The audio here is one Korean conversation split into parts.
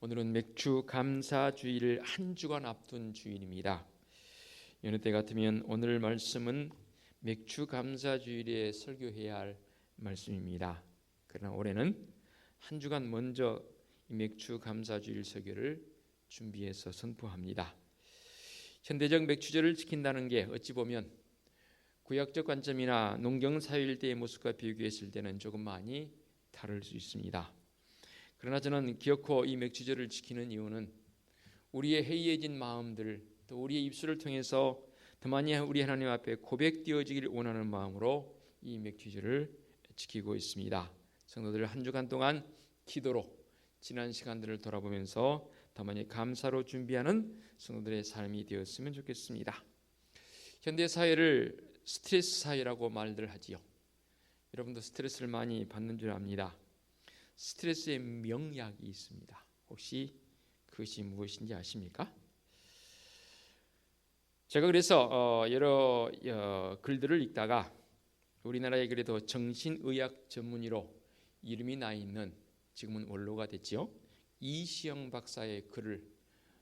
오늘은 맥주 감사주의를 한 주간 앞둔 주일입니다. 여느 때 같으면 오늘 말씀은 맥주 감사주일에 설교해야 할 말씀입니다. 그러나 올해는 한 주간 먼저 이 맥주 감사주일 설교를 준비해서 선포합니다. 현대적 맥주제를 지킨다는 게 어찌 보면 구약적 관점이나 농경사회일 때의 모습과 비교했을 때는 조금 많이 다를 수 있습니다. 그러나 저는 기어코 이 맥주제를 지키는 이유는 우리의 해이해진 마음들, 또 우리의 입술을 통해서 더 많이 우리 하나님 앞에 고백되어지기를 원하는 마음으로 이 맥주제를 지키고 있습니다. 성도들 한 주간 동안 기도로 지난 시간들을 돌아보면서 더 많이 감사로 준비하는 성도들의 삶이 되었으면 좋겠습니다. 현대 사회를 스트레스 사회라고 말들 하지요. 여러분도 스트레스를 많이 받는 줄 압니다. 스트레스의 명약이 있습니다. 혹시 그것이 무엇인지 아십니까? 제가 그래서 여러 글들을 읽다가 우리나라에 그래도 정신의학 전문의로 이름이 나 있는, 지금은 원로가 됐지요, 이시영 박사의 글을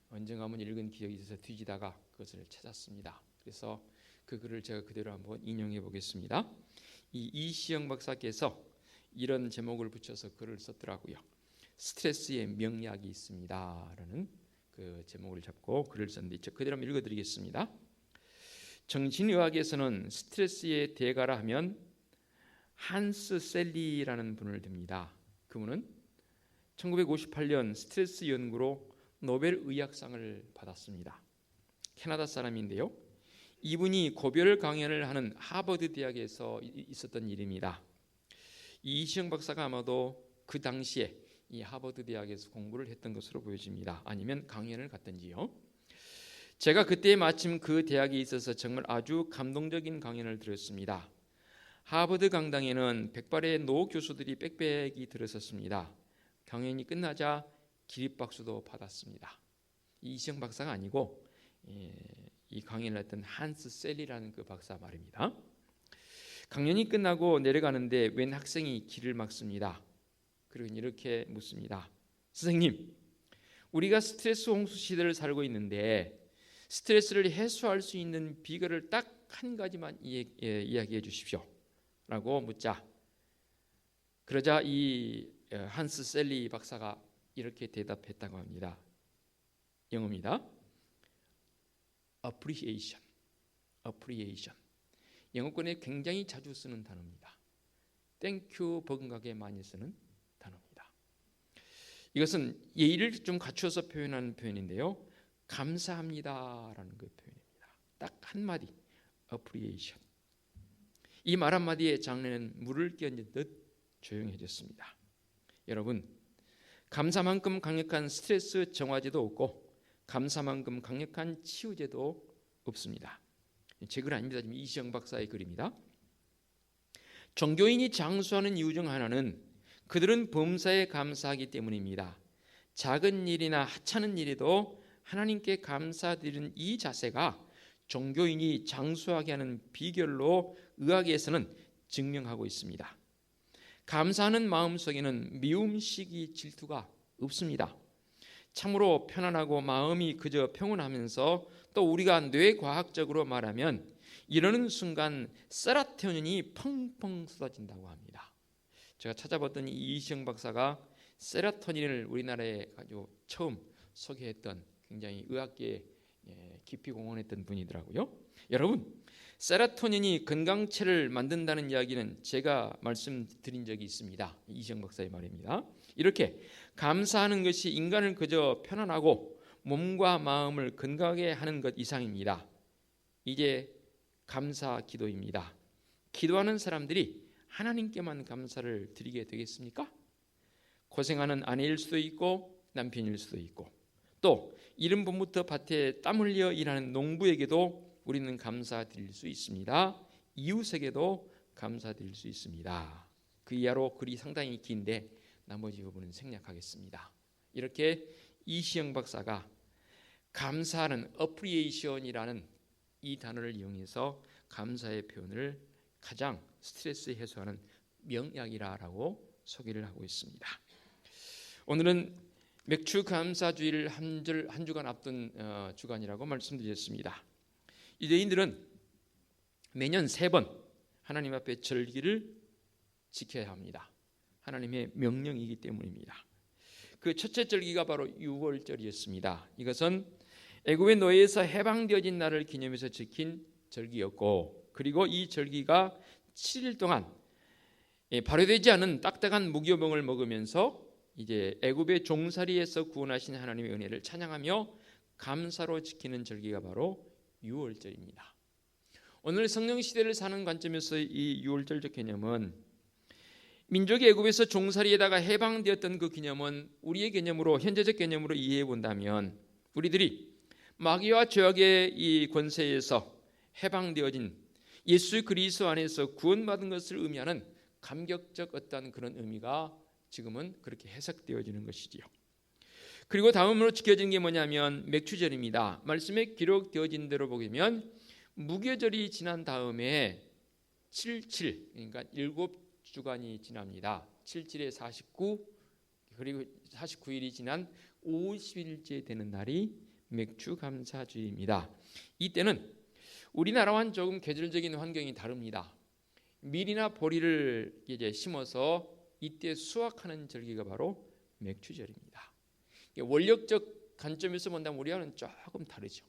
언젠가 한번 읽은 기억이 있어서 뒤지다가 그것을 찾았습니다. 그래서 그 글을 제가 그대로 한번 인용해 보겠습니다. 이 이시영 박사께서 이런 제목을 붙여서 글을 썼더라고요. 스트레스의 명약이 있습니다 라는 그 제목을 잡고 글을 썼는데 그대로 한번 읽어드리겠습니다. 정신의학에서는 스트레스의 대가라 하면 한스 셀리라는 분을 듭니다. 그분은 1958년 스트레스 연구로 노벨 의학상을 받았습니다. 캐나다 사람인데요, 이분이 고별 강연을 하는 하버드 대학에서 있었던 일입니다. 이시영 박사가 아마도 그 당시에 이 하버드 대학에서 공부를 했던 것으로 보여집니다. 아니면 강연을 갔던지요. 제가 그때 마침 그 대학에 있어서 정말 아주 감동적인 강연을 들었습니다. 하버드 강당에는 백발의 노 교수들이 빽빽이 들어섰습니다. 강연이 끝나자 기립박수도 받았습니다. 이시영 박사가 아니고 이 강연을 했던 한스 셀리라는 그 박사 말입니다. 강연이 끝나고 내려가는데 웬 학생이 길을 막습니다. 그리고 이렇게 묻습니다. 선생님, 우리가 스트레스 홍수 시대를 살고 있는데 스트레스를 해소할 수 있는 비결을 딱 한 가지만 이야기해 주십시오 라고 묻자, 그러자 이 한스 셀리 박사가 이렇게 대답했다고 합니다. 영어입니다. appreciation. 영어권에 굉장히 자주 쓰는 단어입니다. 땡큐 버금가게 많이 쓰는 단어입니다. 이것은 예의를 좀 갖추어서 표현하는 표현인데요, 감사합니다라는 그 표현입니다. 딱 한마디, appreciation. 이 말 한마디에 장내는 물을 끼얹은 듯 조용해졌습니다. 여러분, 감사만큼 강력한 스트레스 정화제도 없고 감사만큼 강력한 치유제도 없습니다. 제 글 아닙니다. 지금 이시영 박사의 글입니다. 종교인이 장수하는 이유 중 하나는 그들은 범사에 감사하기 때문입니다. 작은 일이나 하찮은 일에도 하나님께 감사드리는 이 자세가 종교인이 장수하게 하는 비결로 의학에서는 증명하고 있습니다. 감사하는 마음 속에는 미움, 시기, 질투가 없습니다. 참으로 편안하고 마음이 그저 평온하면서 또 우리가 뇌과학적으로 말하면 이러는 순간 세라토닌이 펑펑 쏟아진다고 합니다. 제가 찾아봤더니 이시영 박사가 세라토닌을 우리나라에 아주 처음 소개했던, 굉장히 의학계에 깊이 공헌했던 분이더라고요. 여러분, 세라토닌이 건강체를 만든다는 이야기는 제가 말씀드린 적이 있습니다. 이시영 박사의 말입니다. 이렇게 감사하는 것이 인간을 그저 편안하고 몸과 마음을 건강하게 하는 것 이상입니다. 이제 감사 기도입니다. 기도하는 사람들이 하나님께만 감사를 드리게 되겠습니까? 고생하는 아내일 수도 있고 남편일 수도 있고, 또 이른 봄부터 밭에 땀 흘려 일하는 농부에게도 우리는 감사드릴 수 있습니다. 이웃에게도 감사드릴 수 있습니다. 그 이하로 글이 상당히 긴데 나머지 부분은 생략하겠습니다. 이렇게 이시영 박사가 감사하는 appreciation이라는 이 단어를 이용해서 감사의 표현을 가장 스트레스 해소하는 명약이라고 소개를 하고 있습니다. 오늘은 맥주 감사주의를 한 주간 앞둔 주간이라고 말씀드렸습니다. 유대인들은 매년 3번 하나님 앞에 절기를 지켜야 합니다. 하나님의 명령이기 때문입니다. 그 첫째 절기가 바로 유월절이었습니다. 이것은 애굽의 노예에서 해방되어진 날을 기념해서 지킨 절기였고, 그리고 이 절기가 7일 동안 발효되지 않은 딱딱한 무교병을 먹으면서 이제 애굽의 종살이에서 구원하신 하나님의 은혜를 찬양하며 감사로 지키는 절기가 바로 유월절입니다. 오늘 성령 시대를 사는 관점에서 이 유월절적 개념은 민족이 애굽에서 종살이에다가 해방되었던 그 개념은 우리의 개념으로, 현재적 개념으로 이해해 본다면 우리들이 마귀와 죄악의 이 권세에서 해방되어진 예수 그리스도 안에서 구원받은 것을 의미하는 감격적 어떤 그런 의미가 지금은 그렇게 해석되어지는 것이지요. 그리고 다음으로 지켜지는 게 뭐냐면 맥추절입니다. 말씀에 기록되어진 대로 보면 무교절이 지난 다음에 77, 그러니까 7주간이 지납니다. 77에 49, 그리고 49일이 지난 50일째 되는 날이 맥추감사주의입니다. 이때는 우리나라와는 조금 계절적인 환경이 다릅니다. 밀이나 보리를 이제 심어서 이때 수확하는 절기가 바로 맥추절입니다. 원력적 관점에서 본다면 우리와는 조금 다르죠.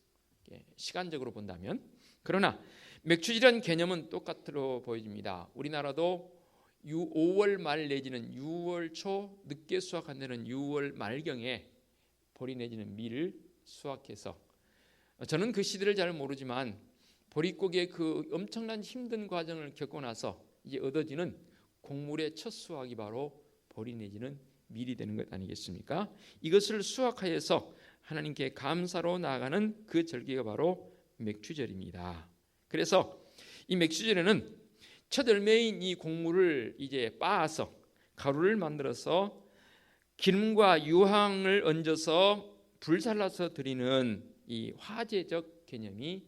시간적으로 본다면. 그러나 맥추절이라는 개념은 똑같으로 보여집니다. 우리나라도 5월 말 내지는 6월 초 늦게 수확한다는 6월 말경에 보리 내지는 밀을 수확해서, 저는 그 시대를 잘 모르지만 보릿고기의 그 엄청난 힘든 과정을 겪고 나서 이제 얻어지는 곡물의 첫 수확이 바로 보리 내지는 밀이 되는 것 아니겠습니까? 이것을 수확하여서 하나님께 감사로 나아가는 그 절기가 바로 맥추절입니다. 그래서 이 맥추절에는 첫 열매인 이 곡물을 이제 빻아서 가루를 만들어서 기름과 유황을 얹어서 불살라서 드리는 이 화제적 개념이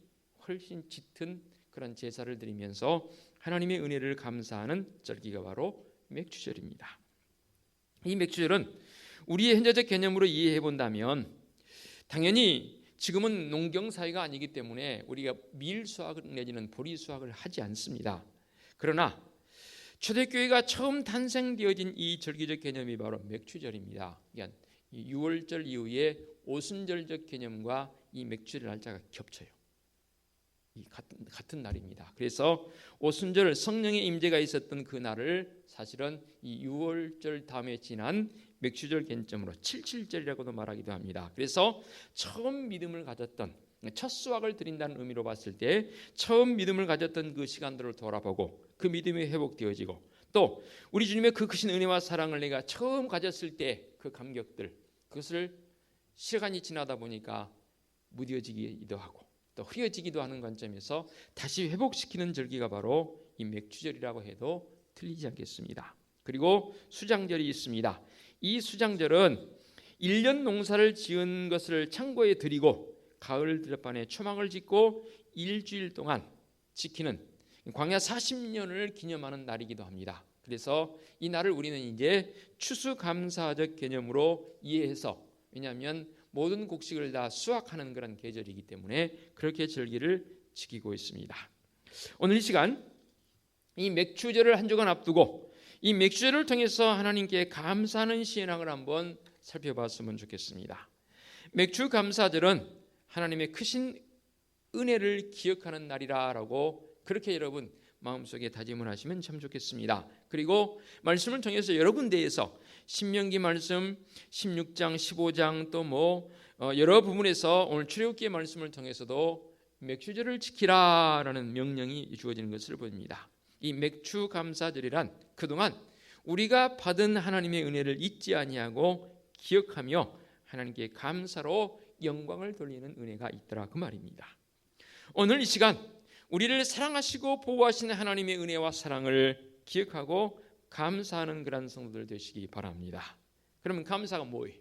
훨씬 짙은 그런 제사를 드리면서 하나님의 은혜를 감사하는 절기가 바로 맥추절입니다. 이 맥추절은 우리의 현재적 개념으로 이해해 본다면 당연히 지금은 농경 사회가 아니기 때문에 우리가 밀 수확을 내지는 보리 수확을 하지 않습니다. 그러나 초대교회가 처음 탄생되어진 이 절기적 개념이 바로 맥추절입니다. 그러니까 6월절 이후에 오순절적 개념과 이 맥추절 날짜가 겹쳐요. 이 같은 날입니다. 그래서 오순절 성령의 임재가 있었던 그 날을 사실은 이 6월절 다음에 지난 맥추절 개념으로 77절이라고도 말하기도 합니다. 그래서 처음 믿음을 가졌던, 첫 수확을 드린다는 의미로 봤을 때 처음 믿음을 가졌던 그 시간들을 돌아보고 그 믿음이 회복되어지고, 또 우리 주님의 그 크신 은혜와 사랑을 내가 처음 가졌을 때 그 감격들, 그것을 시간이 지나다 보니까 무뎌지기도 하고 또 흐려지기도 하는 관점에서 다시 회복시키는 절기가 바로 이 맥추절이라고 해도 틀리지 않겠습니다. 그리고 수장절이 있습니다. 이 수장절은 1년 농사를 지은 것을 창고에 드리고 가을 들판에 초막을 짓고 일주일 동안 지키는 광야 40년을 기념하는 날이기도 합니다. 그래서 이 날을 우리는 이제 추수감사적 개념으로 이해해서, 왜냐하면 모든 곡식을 다 수확하는 그런 계절이기 때문에 그렇게 절기를 지키고 있습니다. 오늘 이 시간 이 맥추절을 한 주간 앞두고 이 맥추절을 통해서 하나님께 감사하는 신앙을 한번 살펴봤으면 좋겠습니다. 맥추감사절은 하나님의 크신 은혜를 기억하는 날이라고 그렇게 여러분 마음속에 다짐을 하시면 참 좋겠습니다. 그리고 말씀을 통해서 여러 군데에서 신명기 말씀 16장 15장 또 여러 부분에서 오늘 출애굽기의 말씀을 통해서도 맥추절을 지키라라는 명령이 주어지는 것을 보입니다. 이 맥추감사절이란 그동안 우리가 받은 하나님의 은혜를 잊지 아니하고 기억하며 하나님께 감사로 영광을 돌리는 은혜가 있더라, 그 말입니다. 오늘 이 시간 우리를 사랑하시고 보호하시는 하나님의 은혜와 사랑을 기억하고 감사하는 그런 성도들 되시기 바랍니다. 그러면 감사가 뭐예요?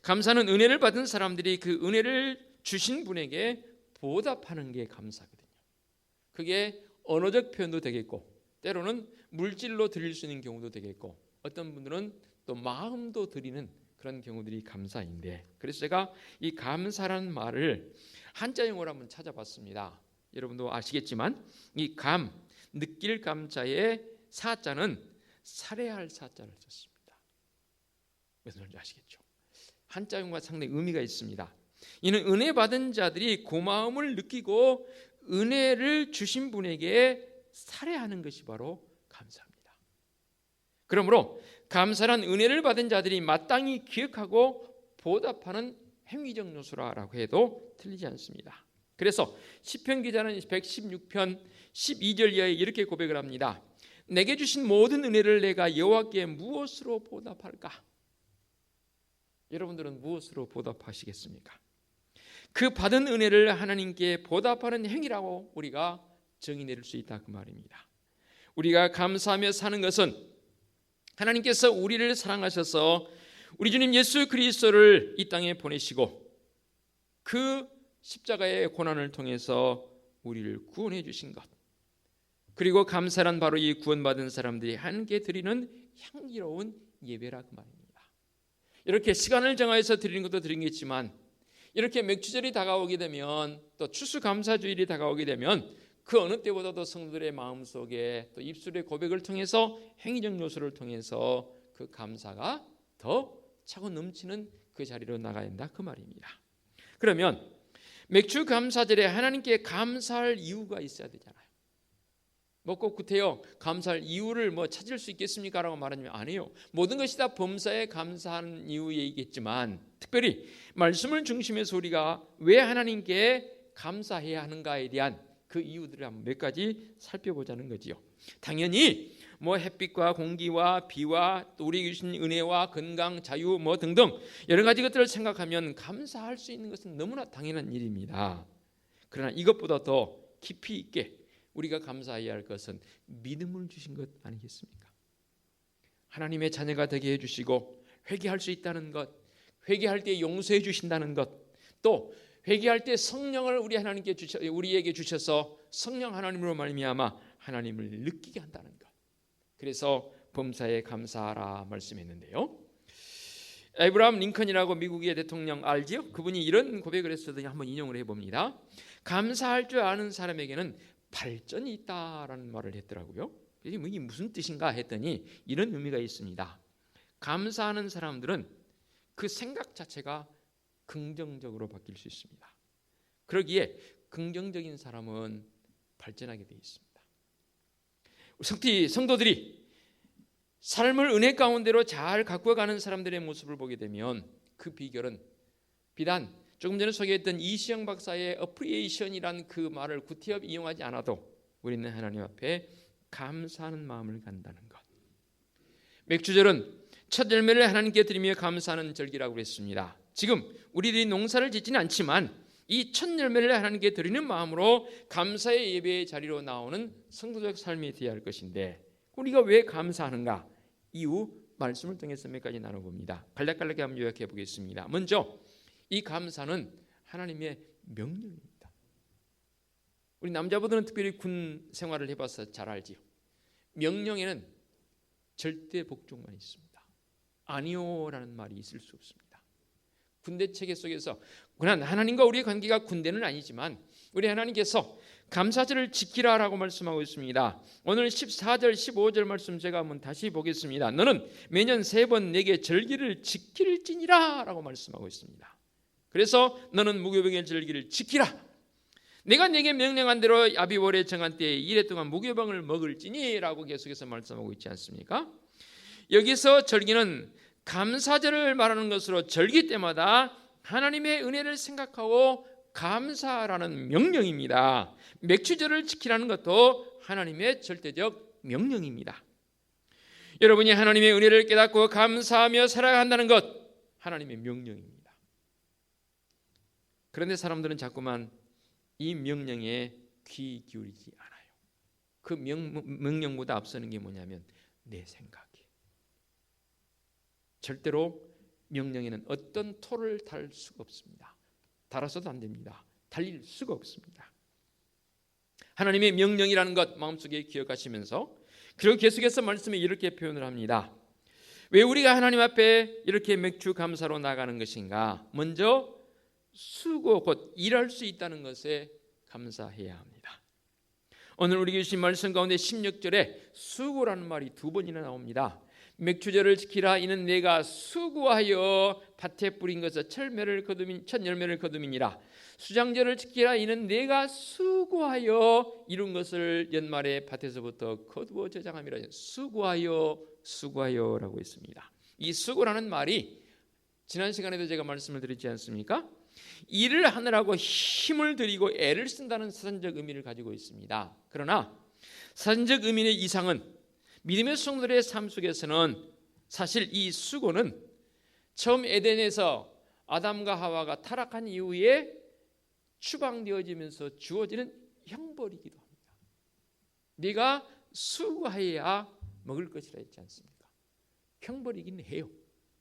감사는 은혜를 받은 사람들이 그 은혜를 주신 분에게 보답하는 게 감사거든요. 그게 언어적 표현도 되겠고 때로는 물질로 드릴 수 있는 경우도 되겠고 어떤 분들은 또 마음도 드리는 그런 경우들이 감사인데, 그래서 제가 이 감사라는 말을 한자용어로 한번 찾아봤습니다. 여러분도 아시겠지만 이 느낄 감자의 사자는 살해할 사자를 썼습니다. 무슨 말인지 아시겠죠? 한자용어가 상당히 의미가 있습니다. 이는 은혜 받은 자들이 고마움을 느끼고 은혜를 주신 분에게 살해하는 것이 바로 감사입니다. 그러므로 감사란 은혜를 받은 자들이 마땅히 기억하고 보답하는 행위적 요소라고 해도 틀리지 않습니다. 그래서 시편 기자는 116편 12절 이하에 이렇게 고백을 합니다. 내게 주신 모든 은혜를 내가 여호와께 무엇으로 보답할까? 여러분들은 무엇으로 보답하시겠습니까? 그 받은 은혜를 하나님께 보답하는 행위라고 우리가 정의 내릴 수 있다, 그 말입니다. 우리가 감사하며 사는 것은 하나님께서 우리를 사랑하셔서 우리 주님 예수 그리스도를 이 땅에 보내시고 그 십자가의 고난을 통해서 우리를 구원해 주신 것, 그리고 감사란 바로 이 구원받은 사람들이 함께 드리는 향기로운 예배라, 그 말입니다. 이렇게 시간을 정하여서 드리는 것도 드리겠지만 이렇게 맥주절이 다가오게 되면, 또 추수감사주일이 다가오게 되면 그 어느 때보다도 성도들의 마음속에 또 입술의 고백을 통해서 행위적 요소를 통해서 그 감사가 더 차고 넘치는 그 자리로 나가야 된다, 그 말입니다. 그러면 맥주 감사절에 하나님께 감사할 이유가 있어야 되잖아요. 뭐 꼭 구태여 감사할 이유를 찾을 수 있겠습니까? 라고 말하면 아니에요. 모든 것이 다 범사에 감사하는 이유이겠지만 특별히 말씀을 중심해서 우리가 왜 하나님께 감사해야 하는가에 대한 그 이유들을 한번 몇 가지 살펴보자는 거지요. 당연히 햇빛과 공기와 비와 또 우리에게 주신 은혜와 건강, 자유 등등 여러 가지 것들을 생각하면 감사할 수 있는 것은 너무나 당연한 일입니다. 그러나 이것보다 더 깊이 있게 우리가 감사해야 할 것은 믿음을 주신 것 아니겠습니까? 하나님의 자녀가 되게 해주시고 회개할 수 있다는 것, 회개할 때 용서해 주신다는 것, 또 회개할 때 성령을 우리에게 주셔서 성령 하나님으로 말미암아 하나님을 느끼게 한다는 것. 그래서 범사에 감사하라 말씀했는데요. 에이브라함 링컨이라고 미국의 대통령 알지요? 그분이 이런 고백을 했었더니 한번 인용을 해봅니다. 감사할 줄 아는 사람에게는 발전이 있다라는 말을 했더라고요. 이게 무슨 뜻인가 했더니 이런 의미가 있습니다. 감사하는 사람들은 그 생각 자체가 긍정적으로 바뀔 수 있습니다. 그러기에 긍정적인 사람은 발전하게 되어 있습니다. 성도들이 삶을 은혜 가운데로 잘 가꾸어가는 사람들의 모습을 보게 되면 그 비결은 비단 조금 전에 소개했던 이시영 박사의 어프리에이션이란 그 말을 구태여 이용하지 않아도 우리는 하나님 앞에 감사하는 마음을 갖는다는 것. 맥주절은 첫 열매를 하나님께 드리며 감사하는 절기라고 그랬습니다. 지금 우리들이 농사를 짓지는 않지만 이 첫 열매를 하나님께 드리는 마음으로 감사의 예배의 자리로 나오는 성도적 삶이 되어야 할 것인데, 우리가 왜 감사하는가? 이후 말씀을 통해서 몇 가지 나눠봅니다. 간략간략하게 한번 요약해 보겠습니다. 먼저 이 감사는 하나님의 명령입니다. 우리 남자분들은 특별히 군 생활을 해봐서 잘 알지요. 명령에는 절대 복종만 있습니다. 아니오라는 말이 있을 수 없습니다. 군대 체계 속에서 그냥 하나님과 우리의 관계가 군대는 아니지만 우리 하나님께서 감사절을 지키라라고 말씀하고 있습니다. 오늘 14절 15절 말씀 제가 한번 다시 보겠습니다. 너는 매년 3번 내게 절기를 지킬지니라 라고 말씀하고 있습니다. 그래서 너는 무교병의 절기를 지키라. 내가 내게 명령한 대로 아비월에 정한 때에 이래 동안 무교병을 먹을지니 라고 계속해서 말씀하고 있지 않습니까? 여기서 절기는 감사절을 말하는 것으로 절기 때마다 하나님의 은혜를 생각하고 감사라는 명령입니다. 맥주절을 지키라는 것도 하나님의 절대적 명령입니다. 여러분이 하나님의 은혜를 깨닫고 감사하며 살아간다는 것, 하나님의 명령입니다. 그런데 사람들은 자꾸만 이 명령에 귀 기울이지 않아요. 그 명령보다 앞서는 게 뭐냐면 내 생각이에요. 절대로 명령에는 어떤 토를 달 수가 없습니다. 달아서도 안 됩니다. 달릴 수가 없습니다. 하나님의 명령이라는 것 마음속에 기억하시면서, 그리고 계속해서 말씀에 이렇게 표현을 합니다. 왜 우리가 하나님 앞에 이렇게 맥주 감사로 나가는 것인가? 먼저 수고, 곧 일할 수 있다는 것에 감사해야 합니다. 오늘 우리 주신 말씀 가운데 16절에 수고라는 말이 2번이나 나옵니다. 맥주절을 지키라. 이는 내가 수고하여 밭에 뿌린 것에 첫 열매를 거두미니라. 수장절을 지키라. 이는 내가 수고하여 이룬 것을 연말에 밭에서부터 거두어 저장함이라. 수고하여라고 했습니다. 이 수고라는 말이 지난 시간에도 제가 말씀을 드렸지 않습니까? 일을 하느라고 힘을 들이고 애를 쓴다는 사전적 의미를 가지고 있습니다. 그러나 사전적 의미의 이상은 믿음의 성도들의 삶 속에서는 사실 이 수고는 처음 에덴에서 아담과 하와가 타락한 이후에 추방되어지면서 주어지는 형벌이기도 합니다. 네가 수고해야 먹을 것이라 했지 않습니까? 형벌이긴 해요.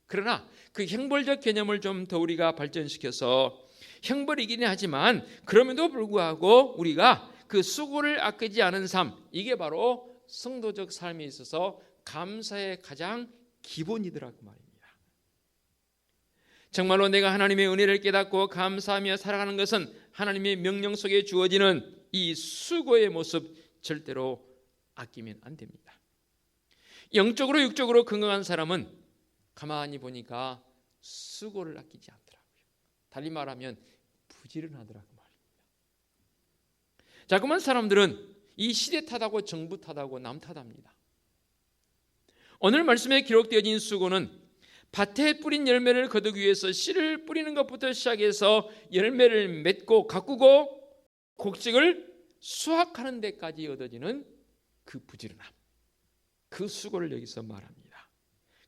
그러나 그 형벌적 개념을 좀 더 우리가 발전시켜서 형벌이기는 하지만 그럼에도 불구하고 우리가 그 수고를 아끼지 않은 삶, 이게 바로 성도적 삶에 있어서 감사의 가장 기본이더라고 말입니다. 정말로 내가 하나님의 은혜를 깨닫고 감사하며 살아가는 것은 하나님의 명령 속에 주어지는 이 수고의 모습 절대로 아끼면 안 됩니다. 영적으로 육적으로 건강한 사람은 가만히 보니까 수고를 아끼지 않더라고요. 달리 말하면 부지런하더라고 말입니다. 자꾸만 사람들은 이 시대 탓하고 정부 탓하고 남 탓합니다. 오늘 말씀에 기록되어진 수고는 밭에 뿌린 열매를 거두기 위해서 씨를 뿌리는 것부터 시작해서 열매를 맺고 가꾸고 곡식을 수확하는 데까지 얻어지는 그 부지런함, 그 수고를 여기서 말합니다.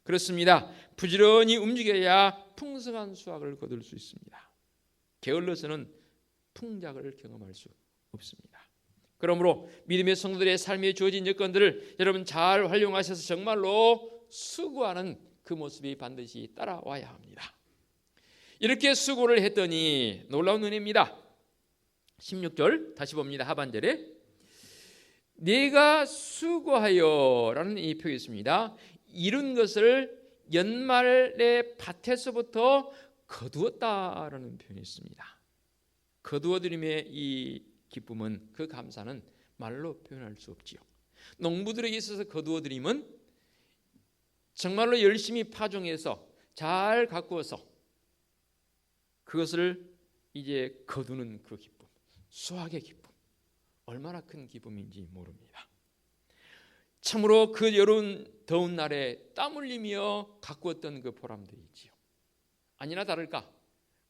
그렇습니다. 부지런히 움직여야 풍성한 수확을 거둘 수 있습니다. 게을러서는 풍작을 경험할 수 없습니다. 그러므로 믿음의 성도들의 삶에 주어진 여건들을 여러분 잘 활용하셔서 정말로 수고하는 그 모습이 반드시 따라와야 합니다. 이렇게 수고를 했더니 놀라운 은혜입니다. 16절 다시 봅니다. 하반절에 내가 수고하여 라는 이 표현이 있습니다. 이룬 것을 연말의 밭에서부터 거두었다라는 표현이 있습니다. 거두어들임의 이 기쁨은, 그 감사는 말로 표현할 수 없지요. 농부들에게 있어서 거두어들임은 정말로 열심히 파종해서 잘 가꾸어서 그것을 이제 거두는 그 기쁨, 수확의 기쁨, 얼마나 큰 기쁨인지 모릅니다. 참으로 그 여름 더운 날에 땀 흘리며 가꾸었던 그 보람도 있지요. 아니나 다를까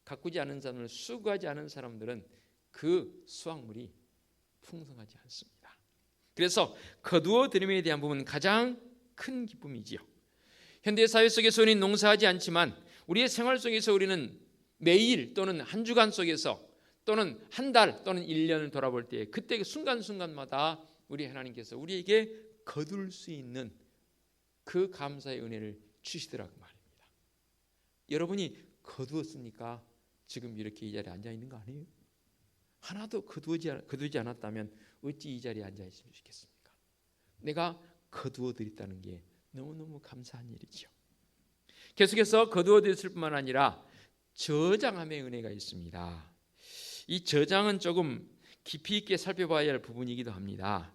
가꾸지 않은 사람을, 수고하지 않은 사람들은 그 수확물이 풍성하지 않습니다. 그래서 거두어 들임에 대한 부분은 가장 큰 기쁨이지요. 현대사회 속에서 우리는 농사하지 않지만 우리의 생활 속에서 우리는 매일 또는 한 주간 속에서 또는 한 달 또는 1년을 돌아볼 때 그때 순간순간마다 우리 하나님께서 우리에게 거둘 수 있는 그 감사의 은혜를 주시더라고 말입니다. 여러분이 거두었습니까? 지금 이렇게 이 자리에 앉아 있는 거 아니에요? 하나도 거두지 않았다면 어찌 이 자리에 앉아 있으면 좋겠습니까? 내가 거두어 드렸다는 게 너무너무 감사한 일이죠. 계속해서 거두어 드렸을 뿐만 아니라 저장함의 은혜가 있습니다. 이 저장은 조금 깊이 있게 살펴봐야 할 부분이기도 합니다.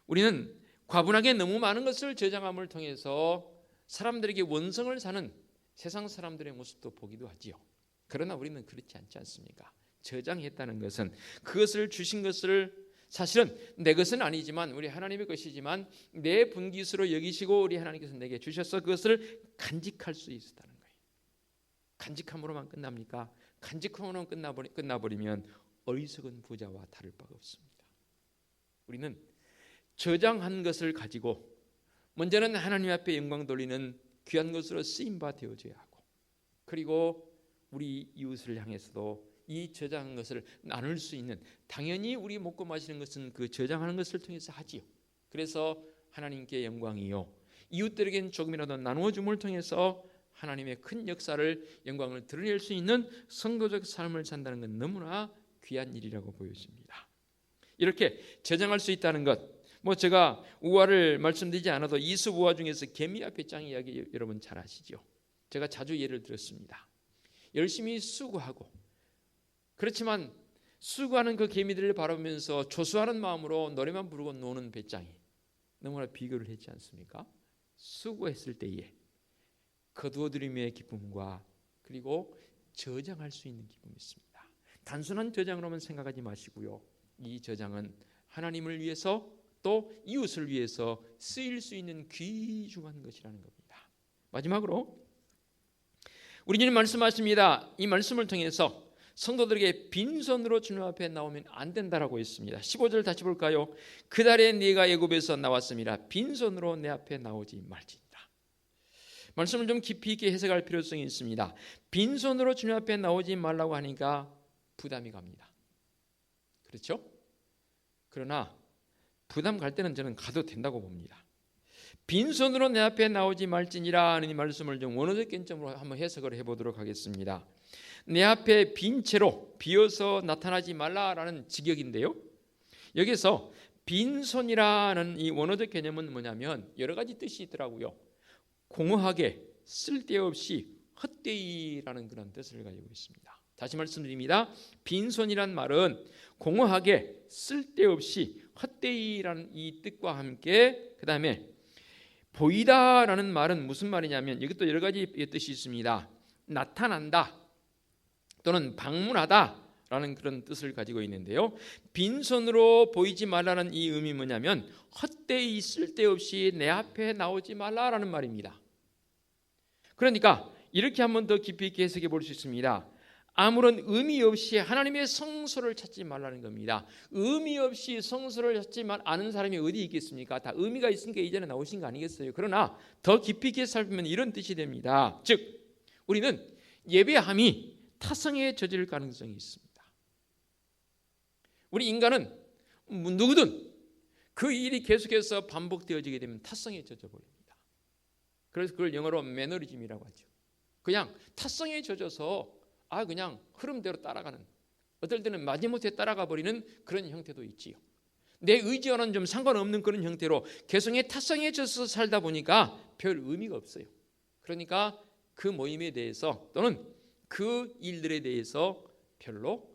우리는 과분하게 너무 많은 것을 저장함을 통해서 사람들에게 원성을 사는 세상 사람들의 모습도 보기도 하지요. 그러나 우리는 그렇지 않지 않습니까? 저장했다는 것은 그것을 주신 것을 사실은 내 것은 아니지만 우리 하나님의 것이지만 내 분깃으로 여기시고 우리 하나님께서 내게 주셔서 그것을 간직할 수 있었다는 거예요. 간직함으로만 끝납니까? 간직함으로만 끝나버리면 어리석은 부자와 다를 바가 없습니다. 우리는 저장한 것을 가지고 먼저는 하나님 앞에 영광 돌리는 귀한 것으로 쓰임바 되어져야 하고, 그리고 우리 이웃을 향해서도 이 저장한 것을 나눌 수 있는, 당연히 우리 먹고 마시는 것은 그 저장하는 것을 통해서 하지요. 그래서 하나님께 영광이요, 이웃들에게는 조금이라도 나누어 줌을 통해서 하나님의 큰 역사를, 영광을 드러낼 수 있는 성도적 삶을 산다는 건 너무나 귀한 일이라고 보여집니다. 이렇게 저장할 수 있다는 것, 제가 우화를 말씀드리지 않아도 이솝 우화 중에서 개미와 배짱 이야기 여러분 잘 아시죠? 제가 자주 예를 들었습니다. 열심히 수고하고, 그렇지만 수고하는 그 개미들을 바라보면서 조수하는 마음으로 노래만 부르고 노는 배짱이 너무나 비교를 했지 않습니까? 수고했을 때에 거두어들임의 기쁨과 그리고 저장할 수 있는 기쁨이 있습니다. 단순한 저장으로만 생각하지 마시고요. 이 저장은 하나님을 위해서 또 이웃을 위해서 쓰일 수 있는 귀중한 것이라는 겁니다. 마지막으로 우리 주님 말씀하십니다. 이 말씀을 통해서 성도들에게 빈손으로 주님 앞에 나오면 안 된다라고 했습니다. 15절 다시 볼까요? 그날에 네가 애굽에서 나왔음이라 빈손으로 내 앞에 나오지 말지니라. 말씀을 좀 깊이 있게 해석할 필요성이 있습니다. 빈손으로 주님 앞에 나오지 말라고 하니까 부담이 갑니다. 그렇죠? 그러나 부담 갈 때는 저는 가도 된다고 봅니다. 빈손으로 내 앞에 나오지 말지니라 하는 이 말씀을 좀 원어적 관점으로 한번 해석을 해보도록 하겠습니다. 내 앞에 빈 채로 비어서 나타나지 말라라는 직역인데요, 여기서 빈손이라는 이 원어적 개념은 뭐냐면 여러 가지 뜻이 있더라고요. 공허하게, 쓸데없이, 헛되이라는 그런 뜻을 가지고 있습니다. 다시 말씀드립니다. 빈손이란 말은 공허하게, 쓸데없이, 헛되이라는 이 뜻과 함께 그 다음에 보이다라는 말은 무슨 말이냐면 이것도 여러 가지 뜻이 있습니다. 나타난다 또는 방문하다라는 그런 뜻을 가지고 있는데요, 빈손으로 보이지 말라는 이 의미 뭐냐면 헛되이 쓸데없이 내 앞에 나오지 말라라는 말입니다. 그러니까 이렇게 한번 더 깊이 있게 해석해 볼 수 있습니다. 아무런 의미 없이 하나님의 성소를 찾지 말라는 겁니다. 의미 없이 성소를 찾지 않은 사람이 어디 있겠습니까? 다 의미가 있으니까 이전에 나오신 거 아니겠어요? 그러나 더 깊이 있게 살피면 이런 뜻이 됩니다. 즉 우리는 예배함이 타성에 젖을 가능성이 있습니다. 우리 인간은 누구든 그 일이 계속해서 반복되어지게 되면 타성에 젖어버립니다. 그래서 그걸 영어로 매너리즘이라고 하죠. 그냥 타성에 젖어서 그냥 흐름대로 따라가는, 어떨 때는 마지못해 따라가 버리는 그런 형태도 있지요. 내 의지와는 좀 상관없는 그런 형태로 개성의 타성에 젖어서 살다 보니까 별 의미가 없어요. 그러니까 그 모임에 대해서 또는 그 일들에 대해서 별로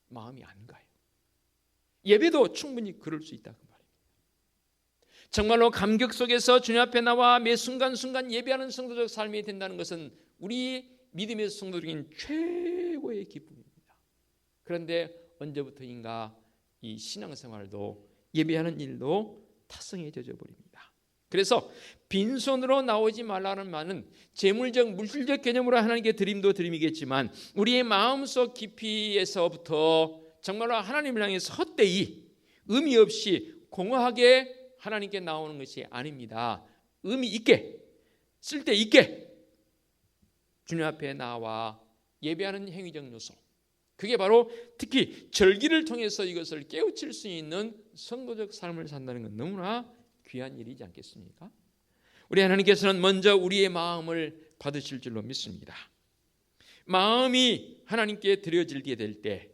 마음이 안 가요. 예배도 충분히 그럴 수 있다 그 말입니다. 정말로 감격 속에서 주님 앞에 나와 매 순간순간 예배하는 성도적 삶이 된다는 것은 우리 믿음의 성도적인 최고의 기쁨입니다. 그런데 언제부터인가 이 신앙생활도 예배하는 일도 타성에 젖어버립니다. 그래서 빈손으로 나오지 말라는 말은 재물적 물질적 개념으로 하나님께 드림도 드림이겠지만 우리의 마음속 깊이에서부터 정말로 하나님을 향해서 헛되이 의미 없이 공허하게 하나님께 나오는 것이 아닙니다. 의미 있게, 쓸데 있게 주님 앞에 나와 예배하는 행위적 요소, 그게 바로 특히 절기를 통해서 이것을 깨우칠 수 있는 성도적 삶을 산다는 건 너무나 귀한 일이지 않겠습니까? 우리 하나님께서는 먼저 우리의 마음을 받으실 줄로 믿습니다. 마음이 하나님께 드려지게 될 때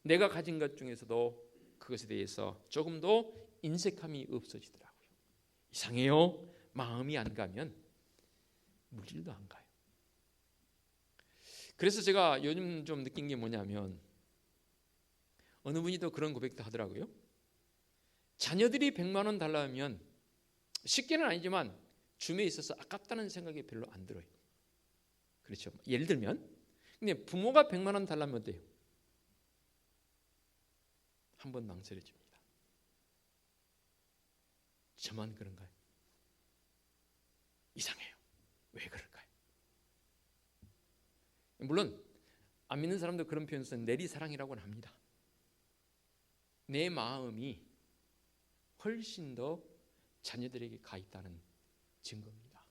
내가 가진 것 중에서도 그것에 대해서 조금도 인색함이 없어지더라고요. 이상해요. 마음이 안 가면 물질도 안 가요. 그래서 제가 요즘 좀 느낀 게 뭐냐면 어느 분이 또 그런 고백도 하더라고요. 자녀들이 100만 원 달라면 쉽게는 아니지만 줌에 있어서 아깝다는 생각이 별로 안 들어요. 그렇죠. 예를 들면 근데 부모가 100만 원 달라면 어때요? 한번 망설여집니다. 저만 그런가요? 이상해요. 왜 그럴까요? 물론 안 믿는 사람도 그런 표현을 써서 내리사랑이라고는 합니다. 내 마음이 훨씬 더 자녀들에게 가 있다는 증거입니다.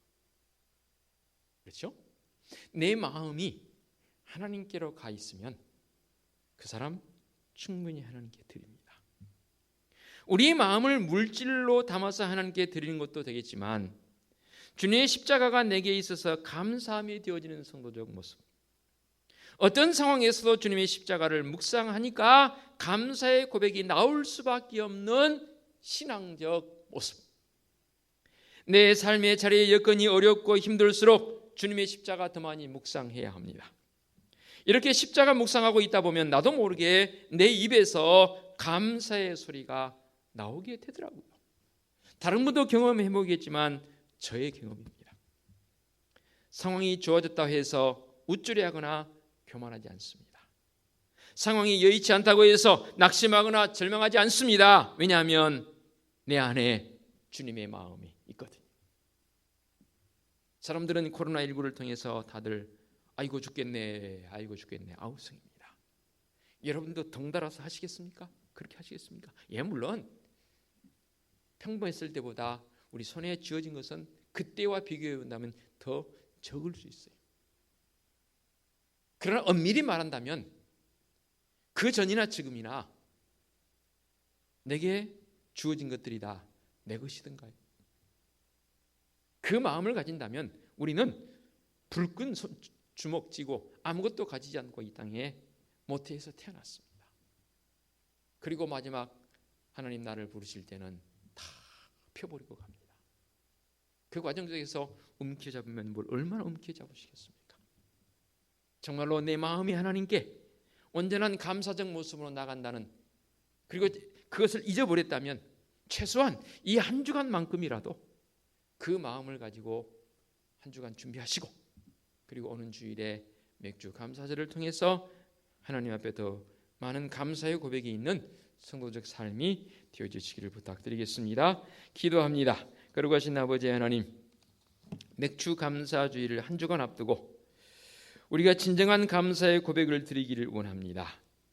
그렇죠? 내 마음이 하나님께로 가 있으면 그 사람 충분히 하나님께 드립니다. 우리의 마음을 물질로 담아서 하나님께 드리는 것도 되겠지만 주님의 십자가가 내게 있어서 감사함이 되어지는 성도적 모습, 어떤 상황에서도 주님의 십자가를 묵상하니까 감사의 고백이 나올 수밖에 없는 신앙적 모습. 내 삶의 자리의 여건이 어렵고 힘들수록 주님의 십자가 더 많이 묵상해야 합니다. 이렇게 십자가 묵상하고 있다 보면 나도 모르게 내 입에서 감사의 소리가 나오게 되더라고요. 다른 분도 경험해 보겠지만 저의 경험입니다. 상황이 좋아졌다고 해서 우쭐해하거나 교만하지 않습니다. 상황이 여의치 않다고 해서 낙심하거나 절망하지 않습니다. 왜냐하면 내 안에 주님의 마음이 있거든요. 사람들은 코로나19를 통해서 다들 아이고 죽겠네, 아이고 죽겠네, 아우성입니다. 여러분도 덩달아서 하시겠습니까? 그렇게 하시겠습니까? 예, 물론 평범했을 때보다 우리 손에 쥐어진 것은 그때와 비교해 본다면 더 적을 수 있어요. 그러나 엄밀히 말한다면 그 전이나 지금이나 내게 주어진 것들이 다 내 것이던가요? 그 마음을 가진다면 우리는 불끈 주먹 쥐고 아무것도 가지지 않고 이 땅에 모태에서 태어났습니다. 그리고 마지막 하나님 나를 부르실 때는 다 펴버리고 갑니다. 그 과정 속에서 움켜잡으면 뭘 얼마나 움켜잡으시겠습니까? 정말로 내 마음이 하나님께 온전한 감사적 모습으로 나간다는, 그리고 그것을 잊어버렸다면 최소한 이 한 주간만큼이라도 그 마음을 가지고 한 주간 준비하시고, 그리고 오는 주일에 맥주 감사절을 통해서 하나님 앞에 더 많은 감사의 고백이 있는 성도적 삶이 되어주시기를 부탁드리겠습니다. 기도합니다. 거룩하신 아버지 하나님, 맥주 감사주일을 한 주간 앞두고 우리가 진정한 감사의 고백을 드리기를 원합니다.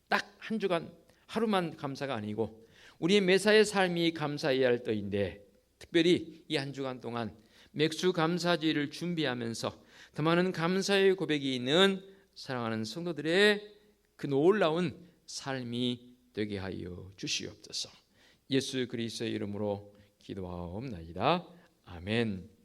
딱 한 주간, 하루만 감사가 아니고 우리의 매사의 삶이 감사해야 할 때인데, 특별히 이 한 주간 동안 맥주 감사주일을 준비하면서 더 많은 감사의 고백이 있는 사랑하는 성도들의 그 놀라운 삶이 되게 하여 주시옵소서. 예수 그리스도의 이름으로 기도하옵나이다. 아멘.